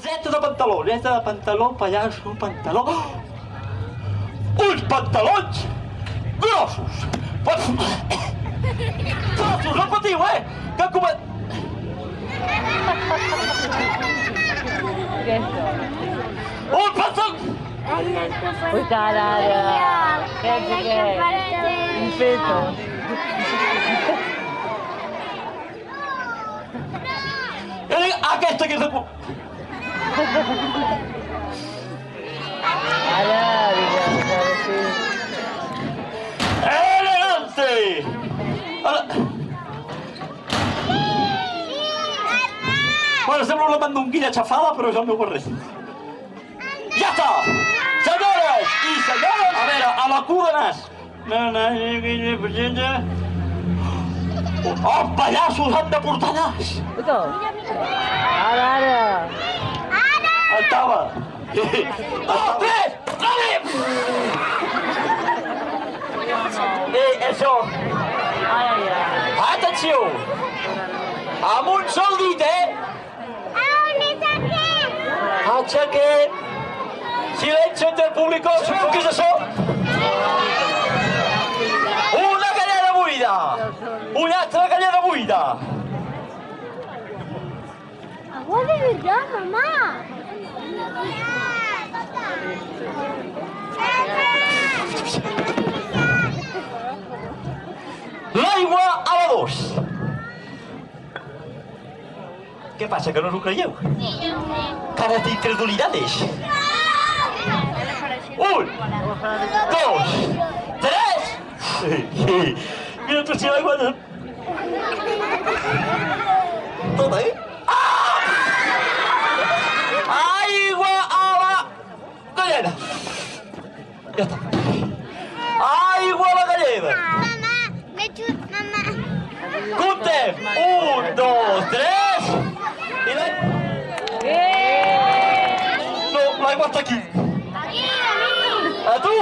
Neta de pantaló, pallasso, pantaló... Uns pantalons grossos! Grossos, no patiu, Que Un pantaló... Puttana! Che il petto! Aquesta que és de... Elegante! Bueno, sembla una mandonguilla xafada, però és el meu barret. Ja està! Senyores i senyors! A veure, a la cua de nas! Els pallassos han de portar nas! Ara! Estava! Tres! Això! Atenció! Amb un sol dit, Aixequem! Silencio entre el público! Sabeu què és això? Una galleda buida! Una altra galleda buida! Agua de verdad, mamá. L'aigua a la 2. Què passa, que no us ho creieu? Cara d'incredulidades. 1, 2, 3. Mira tu si l'aigua... Tota, Aigua a la galleda. Ja està. Aigua a la galleda. Mamá, mamá. Comptem. 1, 2, 3. I no, l'aigua està aquí. Aquí, A tu.